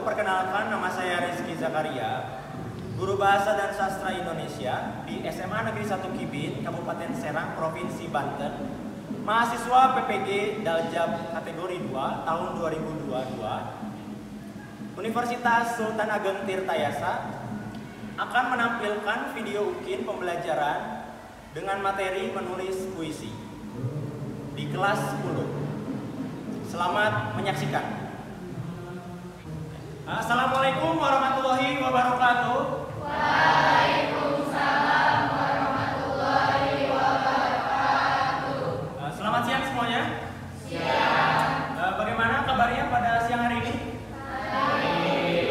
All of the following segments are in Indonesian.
perkenalkan, nama saya Rizky Zakaria, guru Bahasa dan Sastra Indonesia di SMA Negeri 1 Kibin, Kabupaten Serang, Provinsi Banten. Mahasiswa PPG Daljab kategori 2 tahun 2022. Universitas Sultan Ageng Tirtayasa akan menampilkan video ukin pembelajaran dengan materi menulis puisi di kelas 10. Selamat menyaksikan. Assalamualaikum warahmatullahi wabarakatuh. Waalaikumsalam warahmatullahi wabarakatuh. Selamat siang semuanya. Siang. Bagaimana kabarnya pada siang hari ini? Baik.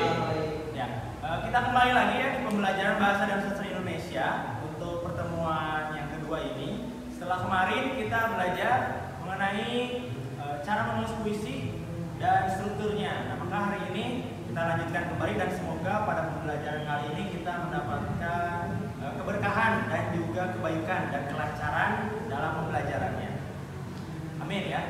Ya, kita kembali lagi ya di pembelajaran Bahasa dan Sastra Indonesia untuk pertemuan yang kedua ini. Setelah kemarin kita belajar mengenai cara menulis puisi dan strukturnya. Nah, maka hari ini kita lanjutkan kembali dan semoga pada pembelajaran kali ini kita mendapatkan keberkahan dan juga kebaikan dan kelancaran dalam pembelajarannya. Amin ya.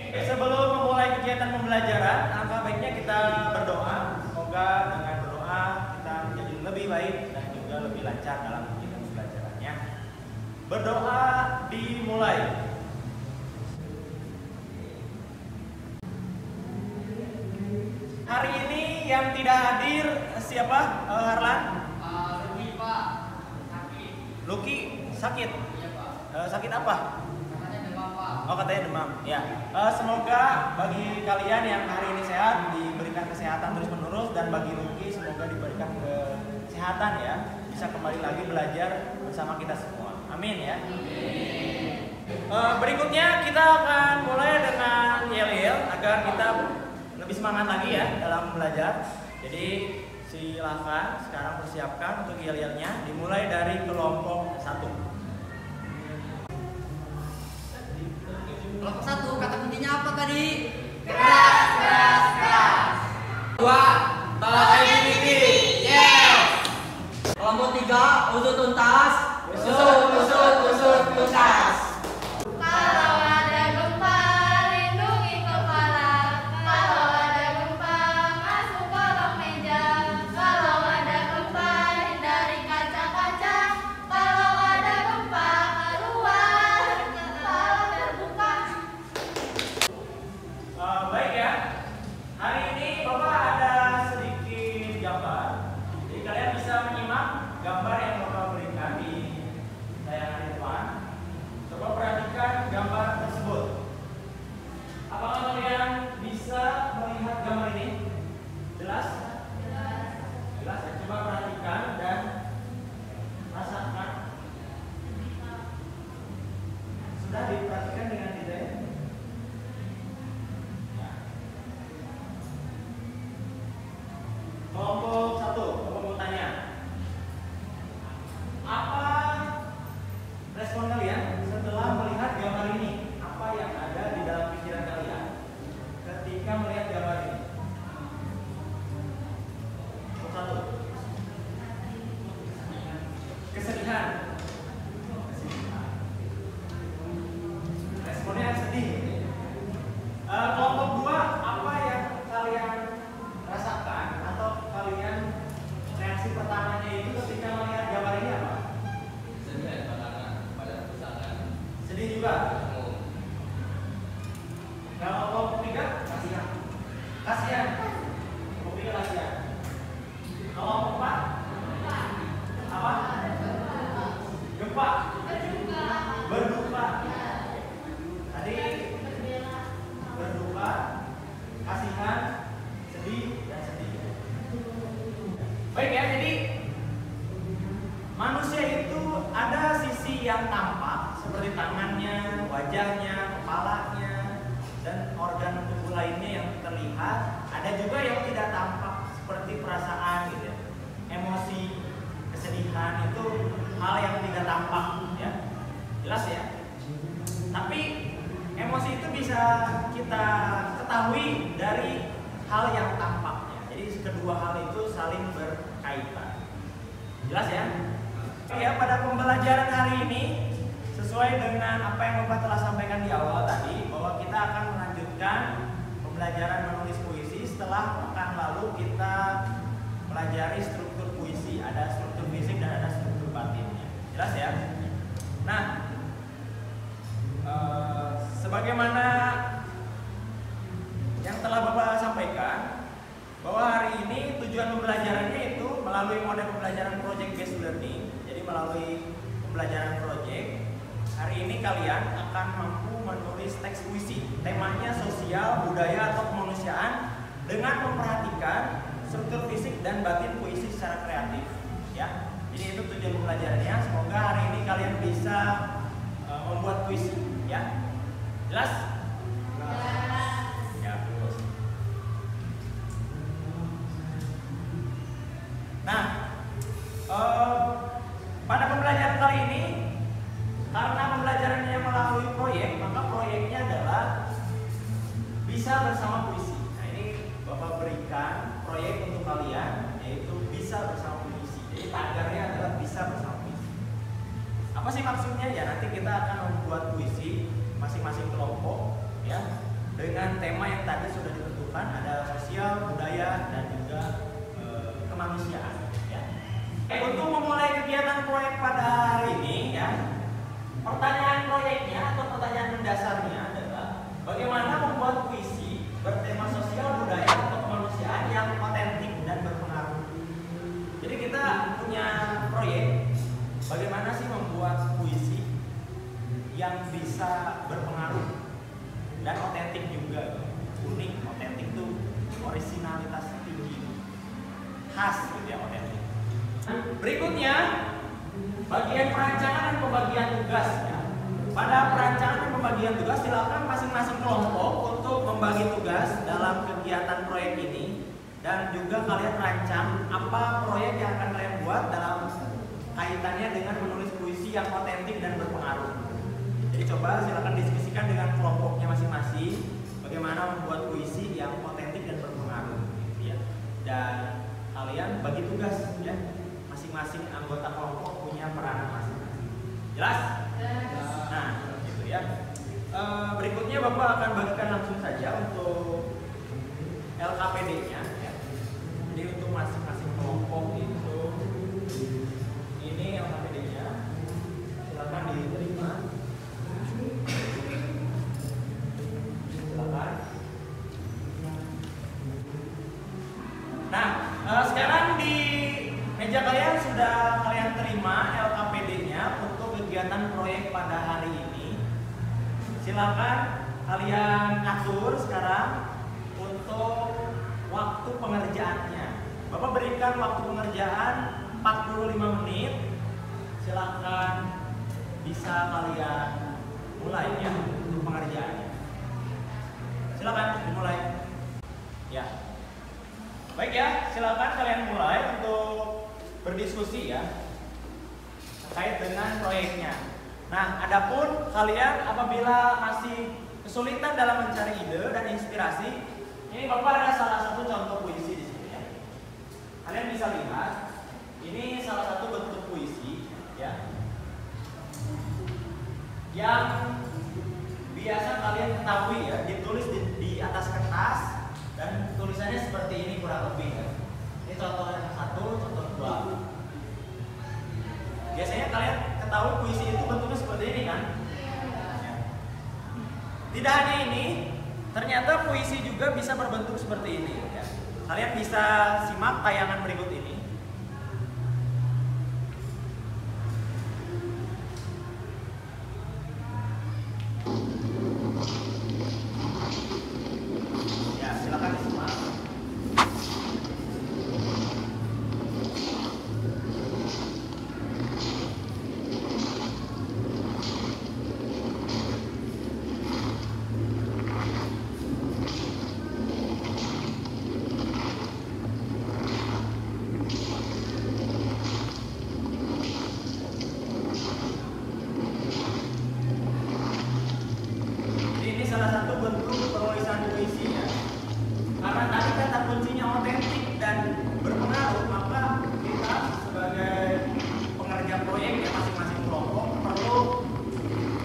Sebelum memulai kegiatan pembelajaran, alangkah baiknya kita berdoa. Semoga dengan berdoa kita menjadi lebih baik dan juga lebih lancar dalam kegiatan pembelajarannya. Berdoa dimulai. Hari ini yang tidak hadir siapa? Harlan? Luki Pak, sakit. Luki sakit? Iya Pak. Sakit apa? Katanya demam Pak. Oh, katanya demam. Ya. Semoga bagi kalian yang hari ini sehat diberikan kesehatan terus menerus, dan bagi Luki semoga diberikan kesehatan ya, bisa kembali lagi belajar bersama kita semua. Amin ya. Berikutnya kita akan mulai dengan yel-yel agar kita lebih semangat lagi ya dalam belajar. Jadi silakan sekarang persiapkan untuk yel-yelnya, dimulai dari kelompok 1. Kelompok 1, kata kuncinya apa tadi? Keras, keras, keras. 2, ability. Yes. Kelompok 3, usut tuntas. Usut tuntas. Kalau ada gempa, lindungi kepala. Kalau ada gempa, masuk kolong meja. Kalau ada gempa, hindari kaca-kaca. Kalau ada gempa, keluar kepala terbuka. Baik ya. Hari ini Bapak ada sedikit gambar. Jadi kalian bisa menyimak gambar yang Bapak berikan di tayangan depan. Coba perhatikan gambar tersebut. Apakah kalian bisa melihat gambar ini? Jelas? Jelas ya. Coba perhatikan dan rasakan. Sudah diperhatikan dengan detail? Ya. Kelompok 1, Bapak mau tanya. Apa respon kalian setelah melihat gambar ini? Apa yang ada di dalam pikiran kalian ketika melihat gambar ini? Kelompok 1. Kesedihan. Responnya sedih. Kelompok 2, apa yang kalian rasakan atau kalian reaksi pertamanya itu ketika melihat gambar ini apa? Sedih juga. Kalau kelompok 3, kasihan. Kasihan. Kelompok 3 kasihan. Kelompok 4, apa? Gempa. Berduka. Tadi berduka, kasihan, sedih, dan sedih. Baik ya, jadi manusia itu ada sisi yang tampak seperti tangannya, wajahnya, kepalanya, dan organ tubuh lainnya yang terlihat. Ada juga yang tidak tampak seperti perasaan gitu ya. Emosi, kesedihan itu hal yang tidak tampak ya. Jelas ya. Tapi emosi itu bisa kita ketahui dari hal yang tampaknya. Jadi kedua hal itu saling berkaitan. Jelas ya? Ya, pada pembelajaran hari ini sesuai dengan apa yang Bapak telah sampaikan di awal tadi, bahwa kita akan melanjutkan pembelajaran menulis puisi setelah pekan lalu kita mempelajari struktur puisi, ada struktur fisik dan ada struktur batinnya. Jelas ya? Nah, sebagaimana yang telah Bapak sampaikan, bahwa hari ini tujuan pembelajarannya itu melalui model pembelajaran project based learning. Jadi melalui pembelajaran project, hari ini kalian akan mampu menulis teks puisi, temanya sosial, budaya atau kemanusiaan, dengan memperhatikan struktur fisik dan batin puisi secara kreatif, ya. Jadi itu tujuan pembelajarannya. Semoga hari ini kalian bisa membuat puisi, ya. Jelas? Ya, terus. Nah, pada pembelajaran kali ini, karena pembelajarannya melalui proyek, maka proyeknya adalah bisa bersama puisi. Nah, ini Bapak berikan proyek untuk kalian, yaitu bisa bersama puisi. Jadi tagarnya adalah bisa bersama puisi. Apa sih maksudnya? Ya, nanti kita akan membuat puisi masing-masing kelompok, ya, dengan tema yang tadi sudah ditentukan, ada sosial, budaya, dan juga kemanusiaan, ya. Untuk memulai kegiatan proyek pada hari ini, ya, pertanyaan proyeknya atau pertanyaan mendasarnya adalah bagaimana membuat puisi bertema sosial, budaya, atau kemanusiaan yang otentik dan berpengaruh. Jadi kita punya proyek bagaimana sih membuat puisi yang bisa berpengaruh dan otentik juga, unik, otentik tuh originalitas tinggi, khas gitu ya, otentik. Berikutnya bagian perancangan dan pembagian tugas, ya. Pada perancangan dan pembagian tugas silakan masing-masing kelompok untuk membagi tugas dalam kegiatan proyek ini, dan juga kalian rancang apa proyek yang akan kalian buat dalam kaitannya dengan menulis puisi yang otentik dan berpengaruh. Jadi coba silakan diskusikan dengan kelompoknya masing-masing bagaimana membuat puisi yang otentik dan berpengaruh, gitu ya. Dan kalian bagi tugas, ya. Masing-masing anggota kelompok punya peranan masing-masing. Jelas? Nah, gitu ya. Berikutnya Bapak akan bagikan langsung saja untuk LKPD-nya, ya. Jadi untuk masing-masing kelompok itu ini LKPD-nya. Silakan diterima. Silakan. Nah, sekarang di meja kalian sudah kalian terima LKPD-nya untuk kegiatan proyek pada hari ini. Silakan kalian atur sekarang untuk waktu pengerjaannya. Bapak berikan waktu pengerjaan 45 menit. Silakan bisa kalian mulai, ya, untuk pengerjaannya. Silakan dimulai. Ya. Baik, ya, silakan kalian mulai untuk berdiskusi, ya, terkait dengan proyeknya. Nah, adapun kalian apabila masih kesulitan dalam mencari ide dan inspirasi, ini Bapak ada salah satu contoh puisi di sini, ya. Kalian bisa lihat, ini salah satu bentuk puisi, ya, yang biasa kalian ketahui, ya, ditulis di atas kertas dan tulisannya seperti ini kurang lebih, ya. Ini contoh yang satu, contoh dua. Biasanya kalian ketahui puisi itu bentuknya seperti ini, kan? Ya. Tidak hanya ini, ternyata puisi juga bisa berbentuk seperti ini, ya. Kalian bisa simak tayangan berikut ini. Ya, silakan disimak. Ini salah satu bentuk penulisan puisi, ya. Karena tadi kata kuncinya otentik dan berpengaruh, maka kita sebagai pengerja proyek, ya, masing-masing kelompok perlu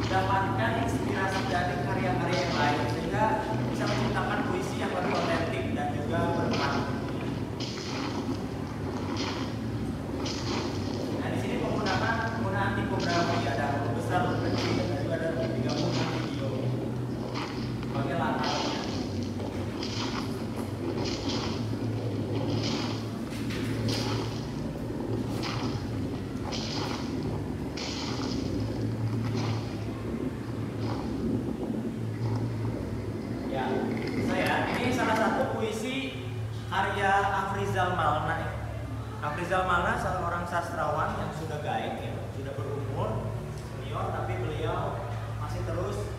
mendapatkan inspirasi dari karya-karya yang lain sehingga bisa menciptakan puisi yang lebih otentik dan juga berpengaruh. sebagai latarnya. Ya, ini salah satu puisi karya Afrizal Malna. Afrizal Malna salah orang sastrawan yang sudah gaib ya, sudah berumur senior, tapi beliau masih terus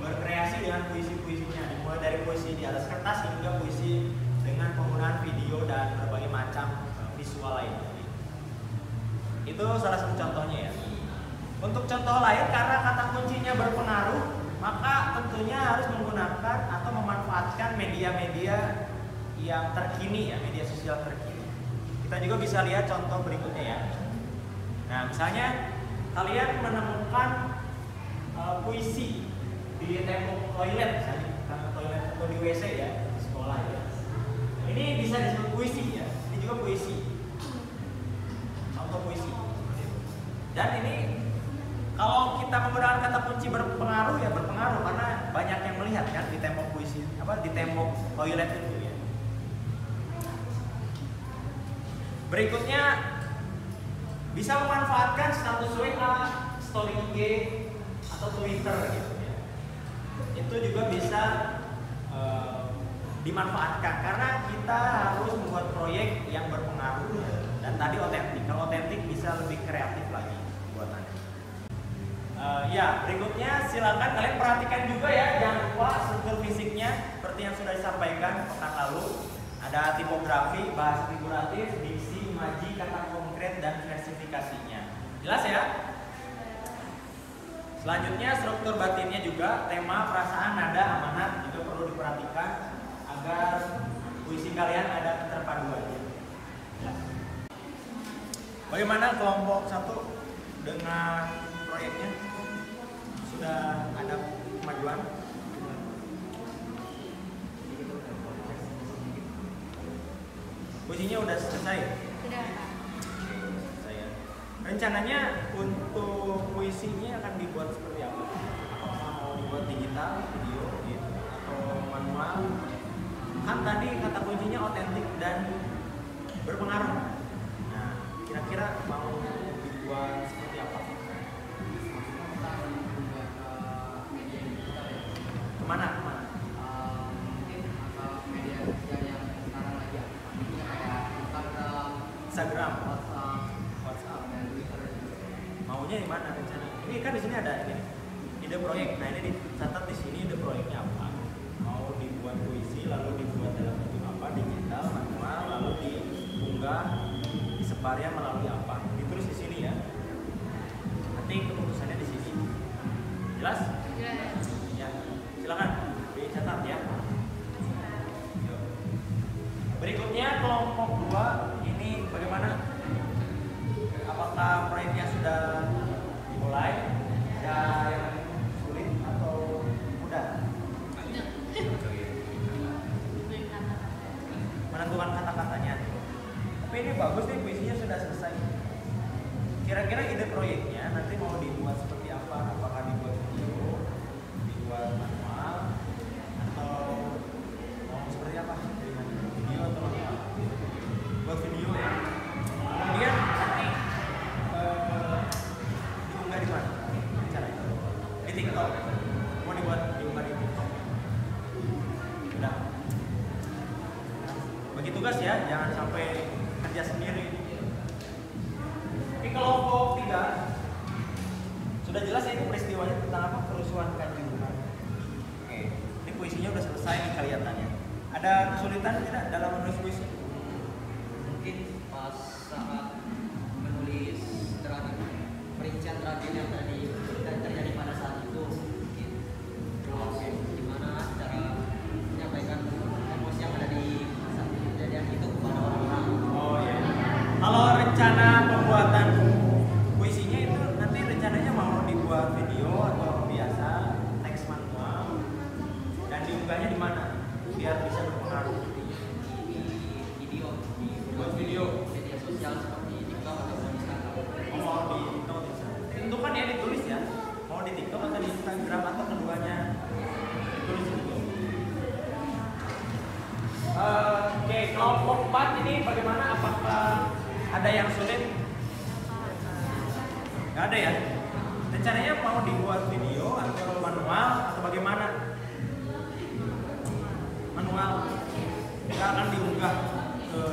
berkreasi dengan puisi-puisinya, dimulai dari puisi di atas kertas hingga puisi dengan penggunaan video dan berbagai macam visual lainnya. Itu salah satu contohnya ya. Untuk contoh lain, karena kata kuncinya berpengaruh, maka tentunya harus menggunakan atau memanfaatkan media-media yang terkini ya, media sosial terkini. Kita juga bisa lihat contoh berikutnya ya. Nah, misalnya kalian menemukan puisi di tembok toilet, misalnya toilet atau di WC ya, di sekolah ya. Ini bisa disebut puisi ya, ini juga puisi. Contoh puisi. Dan ini kalau kita menggunakan kata kunci berpengaruh ya berpengaruh karena banyak yang melihat kan di tembok puisi, di tembok toilet itu ya. Berikutnya bisa memanfaatkan status WA, story IG atau Twitter gitu ya. Itu juga bisa dimanfaatkan karena kita harus membuat proyek yang berpengaruh dan tadi otentik. Kalau otentik bisa lebih kreatif lagi buatannya. Ya, berikutnya silakan kalian perhatikan juga ya, jangan lupa struktur fisiknya seperti yang sudah disampaikan pekan lalu. Ada tipografi, bahasa figuratif, diksi, imaji, kata konkret, dan versifikasinya. Jelas ya? Selanjutnya struktur batinnya juga, tema, perasaan, nada, amanat juga perlu diperhatikan agar puisi kalian ada keterpaduannya. Bagaimana kelompok 1 dengan proyeknya? Sudah ada kemajuan? Puisinya udah selesai? Sudah. Selesai ya. Rencananya untuk puisinya akan dibuat seperti apa? Apakah mau dibuat digital, video, gitu, atau manual? Kan tadi kata kuncinya otentik dan berpengaruh. Nah, kira-kira mau dibuat seperti apa? Kemana? Instagram, WhatsApp, maunya di mana rencana? Ini kan di sini ada ini ide proyek. Nah, ini dicatat di sini ide proyeknya apa? Mau dibuat puisi, lalu dibuat dalam bentuk apa? Digital, manual, lalu diunggah, disebarnya melalui apa? Ditulis di sini ya. Nanti keputusannya di sini. Jelas? Jelas. Ya, silakan dicatat ya. Berikutnya kelompok 2 ini bagaimana? Apakah proyeknya sudah dimulai? Ada yang sulit atau mudah? Menentukan kata-katanya. Tapi ini bagus nih, puisinya sudah selesai. Kira-kira ide proyeknya nanti mau dibuat seperti apa? Apakah dibuat video, dibuat manual, atau mau seperti apa? Video atau manual? Buat video ya. Kemudian nanti diunggah di mana? Caranya di TikTok. Mau diunggah di TikTok. Udah. Bagi tugas ya, jangan sampai kerja sendiri. Oke, kelompok 3 sudah jelas ya ini peristiwanya tentang apa? Kerusuhan Kanjuruhan. Oke, ini puisinya udah selesai nih kelihatannya. Ada kesulitan tidak dalam menulis puisi? Mungkin pas saat menulis perincian tragedi yang tadi terjadi pada saat itu, mungkin terus gimana cara menyampaikan emosi yang ada di saat kejadian itu kepada orang-orang. Oh iya. Kalau rencana pembuatan puisinya itu nanti rencananya mau dibuat video atau biasa teks manual dan diunggahnya di mana biar bisa berpengaruh? Buat video Media sosial seperti TikTok atau Instagram. mau di TikTok bisa. Tentukan ya ditulis ya. Mau di TikTok atau di Instagram atau keduanya ditulis itu. kelompok 4 ini bagaimana? Apakah ada yang sulit? Nggak ada ya? Rencananya mau dibuat video atau manual atau bagaimana? Manual. Kita akan diunggah ke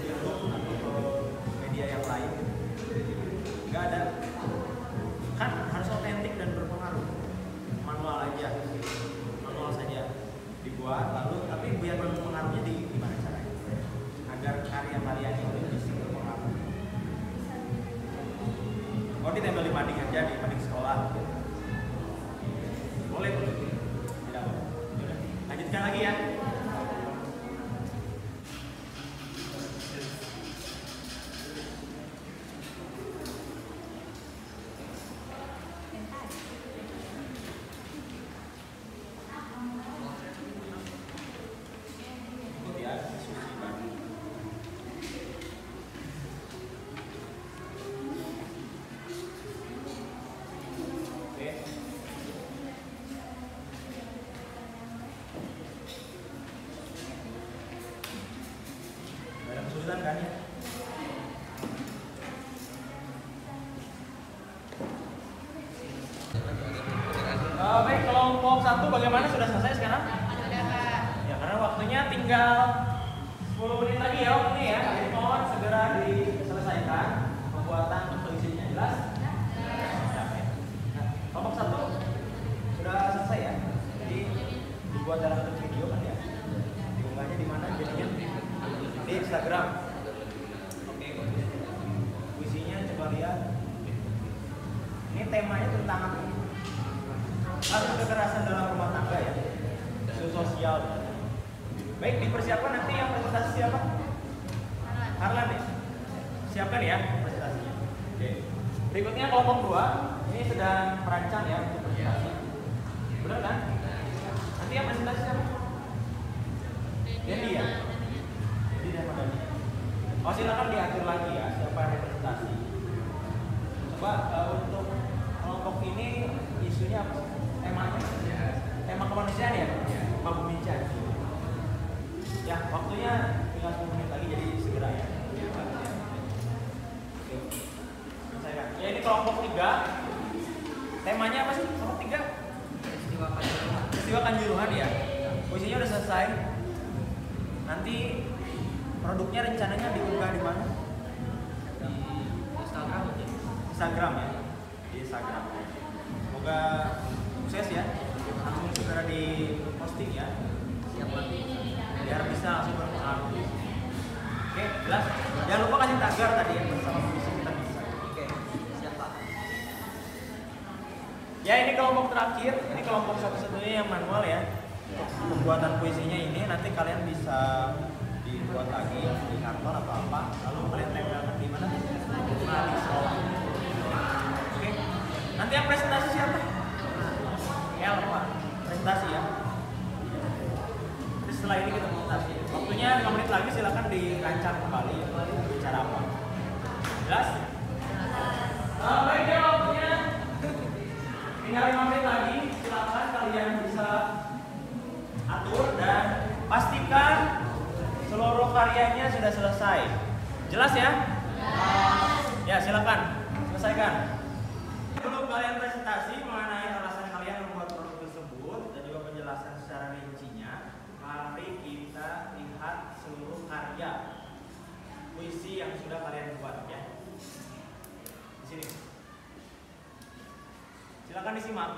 YouTube atau ke media yang lain. Nggak ada. Kan harus otentik dan berpengaruh. Manual aja. Manual saja dibuat lalu, tapi biar berpengaruhnya di gimana caranya? Agar karya-karyanya itu bisa berpengaruh. Oh, ditempel di mading aja, di mading sekolah. Boleh, boleh. Tidak apa. Yaudah, lanjutkan lagi ya. Ikut ya, diskusi bareng. Oke. Gak ada kesulitan kan ya? Baik, kelompok 1 bagaimana? Sudah selesai sekarang? Sudah, Kak. Ya, karena waktunya tinggal 10 menit lagi ya waktunya ya. Jadi mohon segera diselesaikan pembuatan puisinya. Jelas? Ya, baik. Nah, kelompok 1 sudah selesai ya. Jadi dibuat dalam bentuk video kan ya. Diunggahnya di mana jadinya? Di Instagram. Oke. Puisinya coba lihat. Ini temanya tentang apa? Kasus kekerasan dalam rumah tangga ya. Isu sosial. Baik, dipersiapkan nanti yang presentasi siapa? Harlan ya? Siapkan ya presentasinya. Oke. Berikutnya kelompok 2. Ini sedang merancang ya untuk presentasi. Benar kan? Nanti yang presentasi siapa? Dendi ya? Dendi dan Madani. Oh, silakan diatur lagi ya siapa yang presentasi. Coba untuk kelompok ini isunya apa? Temanya? Tema kemanusiaan ya? Pak Bumican. Ya, waktunya tinggal 10 menit lagi jadi segera ya. Oke. Selesaikan. Ya, ini kelompok 3. Temanya apa sih? Kelompok 3? Peristiwa Kanjuruhan. Peristiwa Kanjuruhan ya. Puisinya udah selesai. Nanti produknya rencananya diunggah di mana? Di Instagram aja. Instagram ya. Di Instagram. Semoga sukses ya. Langsung segera di posting ya. Siap lagi. Biar bisa langsung berpengaruh. Oke, jelas. Jangan lupa kasih tagar tadi ya bersama puisi kita bisa. Oke, siap Pak. Ya, ini kelompok terakhir. Ini kelompok satu-satunya yang manual ya. Untuk pembuatan puisinya ini nanti kalian bisa dibuat lagi di kantor atau apa. Lalu kalian tempelkan di mana? Di sekolah. Oke. Nanti yang presentasi siapa? El, Pak. Presentasi ya. Terus setelah ini kita presentasi. Waktunya 5 menit lagi, silakan dirancang kembali bicara apa. Jelas? Baik ya, waktunya tinggal 5 menit lagi. Silakan kalian bisa atur dan pastikan seluruh karyanya sudah selesai. Jelas ya? Ya, silakan selesaikan. Sebelum kalian presentasi mengenai alasan kalian membuat produk tersebut dan juga penjelasan secara rincinya, mari kita lihat seluruh karya puisi yang sudah kalian buat ya. Di sini. Silakan disimak.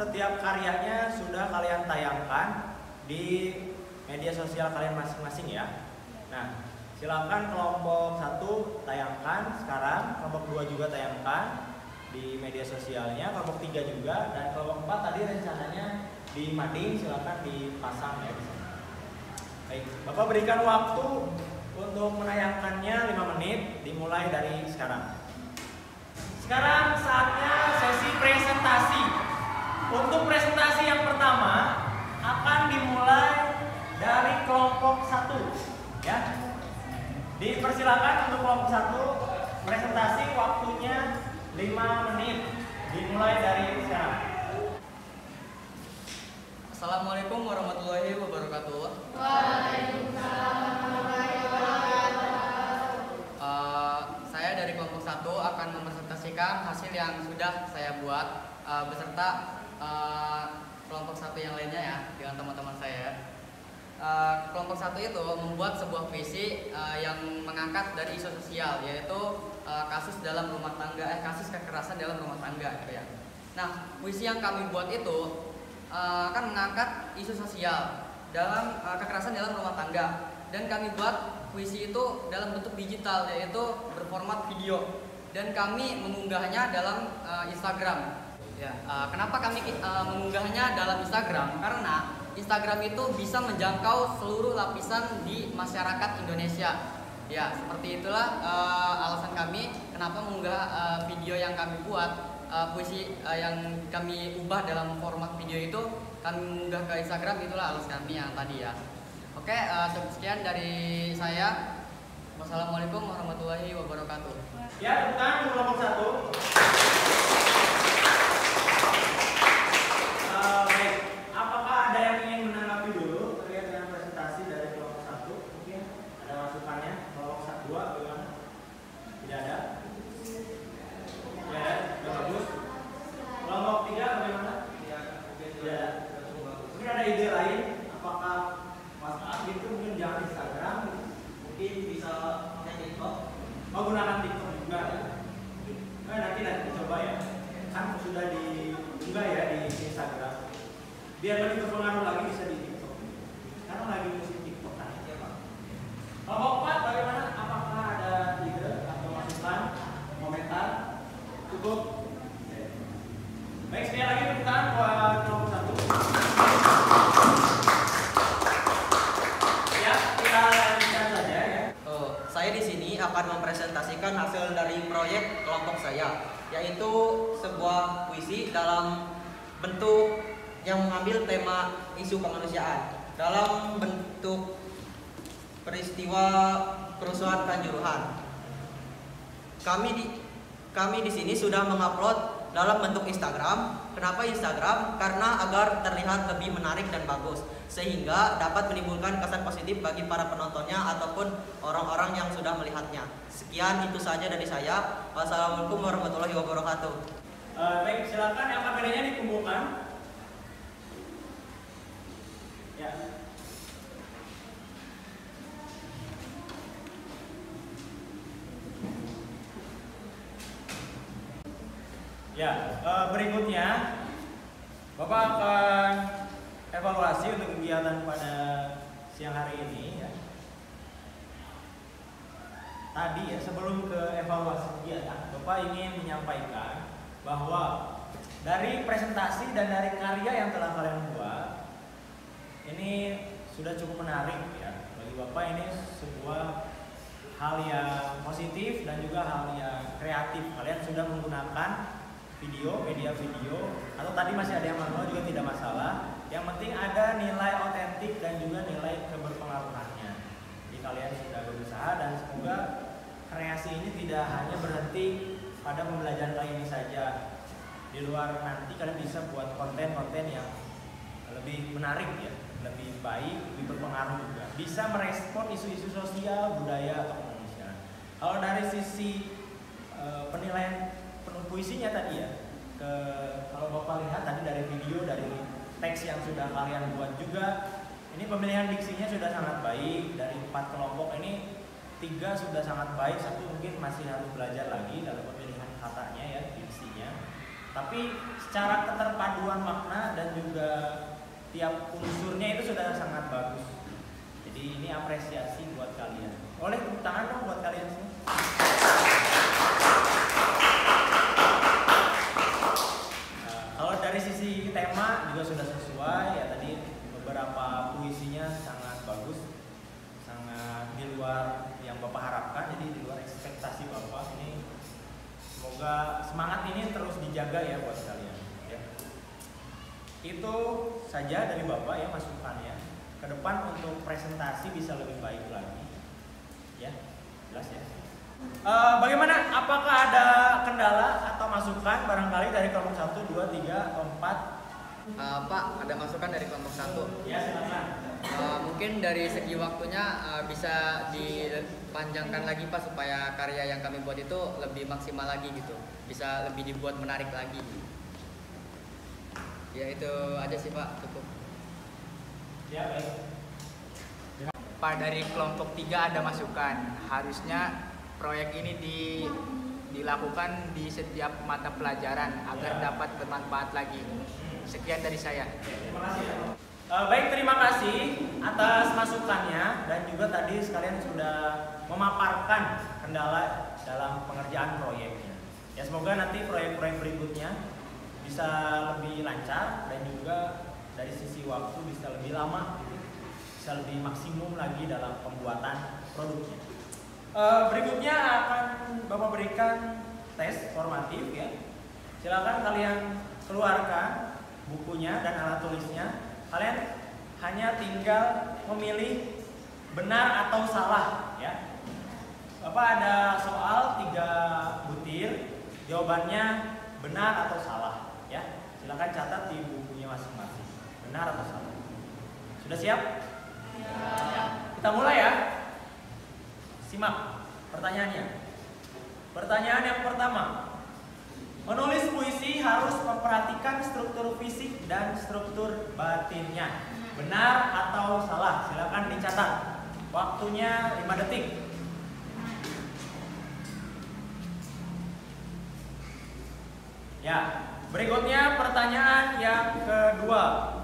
setiap karyanya sudah kalian tayangkan di media sosial kalian masing-masing ya. Nah, silakan kelompok 1 tayangkan sekarang, kelompok 2 juga tayangkan di media sosialnya, kelompok 3 juga, dan kelompok 4 tadi rencananya di mading, silakan dipasang ya di sana. Baik, Bapak berikan waktu untuk menayangkannya 5 menit, dimulai dari sekarang. Sekarang saatnya sesi presentasi. Untuk presentasi yang pertama akan dimulai dari kelompok 1 ya. Dipersilakan untuk kelompok 1 presentasi, waktunya 5 menit, dimulai dari sekarang. Assalamualaikum warahmatullahi wabarakatuh. Waalaikumsalam warahmatullahi wabarakatuh. Saya dari kelompok 1 akan mempresentasikan hasil yang sudah saya buat beserta kelompok 1 yang lainnya ya, dengan teman-teman saya. Kelompok 1 itu membuat sebuah puisi yang mengangkat dari isu sosial, yaitu kasus dalam rumah tangga, kasus kekerasan dalam rumah tangga gitu ya. Nah, puisi yang kami buat itu akan mengangkat isu sosial dalam kekerasan dalam rumah tangga, dan kami buat puisi itu dalam bentuk digital, yaitu berformat video, dan kami mengunggahnya dalam Instagram. Ya, kenapa kami mengunggahnya dalam Instagram? Karena Instagram itu bisa menjangkau seluruh lapisan di masyarakat Indonesia. Ya, seperti itulah alasan kami kenapa mengunggah video yang kami buat, puisi yang kami ubah dalam format video itu kami mengunggah ke Instagram. Itulah alasan kami yang tadi ya. Oke, sekian dari saya. Wassalamualaikum warahmatullahi wabarakatuh. Ya, bukan kelompok 1. Baik, apakah ada yang ingin menanggapi dulu terkait dengan presentasi dari kelompok 1? Mungkin ada masukannya. Kelompok 2 bagaimana? Tidak ada? Tidak ada? Sudah bagus. Kelompok 3 bagaimana? Tidak ada. Mungkin ada ide lain? Apakah Mas Agit itu mungkin jangan Instagram, mungkin bisa pakai TikTok? Mau gunakan TikTok juga ya? Nanti dicoba ya. Kan sudah diunggah ya di Instagram. Biar lebih berpengaruh lagi bisa di TikTok. Karena lagi musim TikTok kan. Ya, Pak. Kelompok 4 bagaimana? Apakah ada ide atau masukan, komentar? Cukup? Baik, sekali lagi tepuk tangan buat kelompok 1. Ya, kita lanjutkan saja ya. Saya di sini akan mempresentasikan hasil dari proyek kelompok saya, yaitu sebuah puisi dalam bentuk yang mengambil tema isu kemanusiaan dalam bentuk peristiwa kerusuhan Kanjuruhan. Kami di sini sudah mengupload dalam bentuk Instagram. Kenapa Instagram? Karena agar terlihat lebih menarik dan bagus, sehingga dapat menimbulkan kesan positif bagi para penontonnya ataupun orang-orang yang sudah melihatnya. Sekian, itu saja dari saya. Wassalamualaikum warahmatullahi wabarakatuh. Baik, silakan yang kameranya dikumpulkan. Ya. Ya, berikutnya Bapak akan evaluasi untuk kegiatan pada siang hari ini ya. Tadi ya, sebelum ke evaluasi kegiatan, Bapak ingin menyampaikan bahwa dari presentasi dan dari karya yang telah kalian buat ini sudah cukup menarik ya. Bagi Bapak ini sebuah hal yang positif dan juga hal yang kreatif. Kalian sudah menggunakan media video, atau tadi masih ada yang manual juga tidak masalah. Yang penting ada nilai otentik dan juga nilai keberpengaruhannya. Jadi kalian sudah berusaha, dan semoga kreasi ini tidak hanya berhenti pada pembelajaran kali ini saja. Di luar nanti kalian bisa buat konten-konten yang lebih menarik ya, lebih baik, lebih berpengaruh juga. Bisa merespon isu-isu sosial, budaya atau kemanusiaan. Kalau dari sisi penilaian puisinya tadi ya, kalau Bapak lihat tadi dari video, dari teks yang sudah kalian buat juga, ini pemilihan diksinya sudah sangat baik. Dari 4 kelompok ini 3 sudah sangat baik, 1 mungkin masih harus belajar lagi dalam pemilihan katanya ya, diksinya. Tapi secara keterpaduan makna dan juga tiap unsurnya itu sudah sangat bagus. Jadi ini apresiasi buat kalian. Boleh tepuk tangan dong buat kalian semua. Kalau dari sisi tema juga sudah sesuai ya, tadi beberapa puisinya sangat bagus, sangat di luar yang Bapak harapkan, jadi di luar ekspektasi Bapak. Ini semoga semangat ini terus dijaga ya buat kalian ya. Itu saja dari Bapak ya masukannya. Ke depan untuk presentasi bisa lebih baik lagi ya, jelas ya. Bagaimana? Apakah ada kendala atau masukan barangkali dari kelompok 1, 2, 3, atau 4? Pak, ada masukan dari kelompok 1. Ya, silakan. Mungkin dari segi waktunya bisa dipanjangkan lagi Pak, supaya karya yang kami buat itu lebih maksimal lagi gitu, bisa lebih dibuat menarik lagi. Ya itu aja sih Pak, cukup. Ya, baik. Pak, dari kelompok 3 ada masukan, harusnya proyek ini dilakukan di setiap mata pelajaran agar dapat bermanfaat lagi. Sekian dari saya. Terima kasih ya. Baik, terima kasih atas masukannya dan juga tadi sekalian sudah memaparkan kendala dalam pengerjaan proyeknya. Ya, semoga nanti proyek-proyek berikutnya bisa lebih lancar dan juga dari sisi waktu bisa lebih lama, bisa lebih maksimum lagi dalam pembuatan produknya. Berikutnya akan Bapak berikan tes formatif ya. Silakan kalian keluarkan bukunya dan alat tulisnya. Kalian hanya tinggal memilih benar atau salah ya. Bapak ada soal 3 butir, jawabannya benar atau salah ya. Silakan catat di bukunya masing-masing. Benar atau salah? Sudah siap? Ya. Kita mulai ya. Simak pertanyaannya. Pertanyaan yang pertama. Menulis puisi harus memperhatikan struktur fisik dan struktur batinnya. Benar atau salah? Silakan dicatat. Waktunya 5 detik. Ya, berikutnya pertanyaan yang kedua.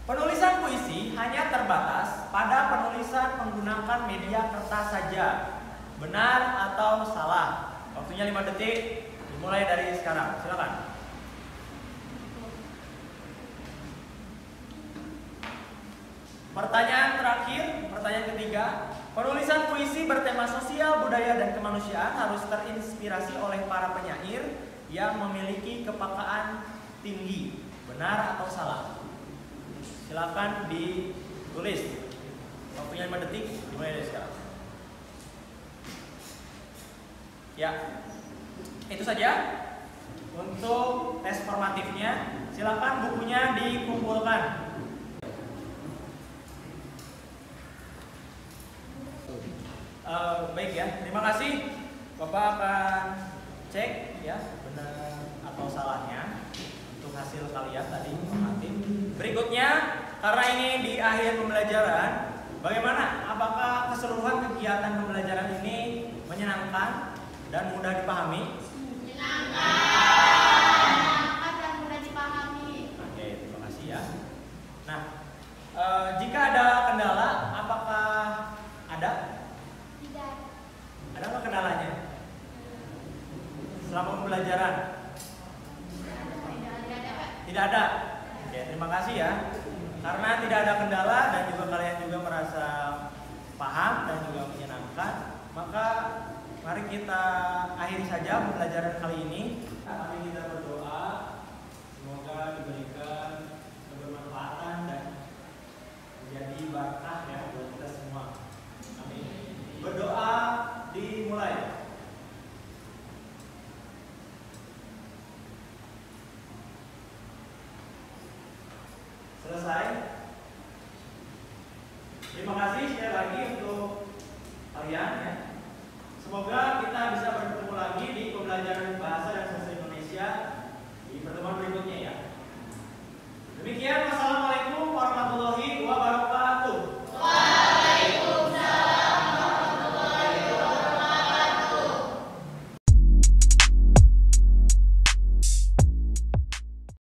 Penulisan puisi hanya terbatas pada penulisan menggunakan media kertas saja. Benar atau salah? Waktunya 5 detik. Dimulai dari sekarang. Silakan. Pertanyaan terakhir, pertanyaan ketiga. Penulisan puisi bertema sosial, budaya, dan kemanusiaan harus terinspirasi oleh para penyair yang memiliki kepekaan tinggi. Benar atau salah? Silakan ditulis. Waktunya 5 detik, dimulai dari sekarang. Ya, itu saja untuk tes formatifnya. Silakan bukunya dikumpulkan. Baik ya, terima kasih. Bapak akan cek ya benar atau salahnya untuk hasil kalian tadi formatif. Berikutnya, karena ini di akhir pembelajaran, bagaimana? Apakah keseluruhan kegiatan pembelajaran ini menyenangkan dan mudah dipahami? Menyenangkan dan mudah dipahami. Oke, terima kasih ya. Nah, jika ada kendala, apakah ada? Tidak. Ada apa kendalanya? Selama pembelajaran? Tidak ada. Oke, terima kasih ya. Karena tidak ada kendala dan juga kalian juga merasa paham dan juga menyenangkan, maka mari kita akhiri saja pembelajaran kali ini. Mari kita berdoa, semoga diberikan kebermanfaatan dan menjadi berkah ya buat kita semua. Amin. Berdoa dimulai. Selesai. Terima kasih sekali lagi untuk kalian ya. Semoga kita bisa bertemu lagi di pembelajaran bahasa dan sastra Indonesia di pertemuan berikutnya ya. Demikian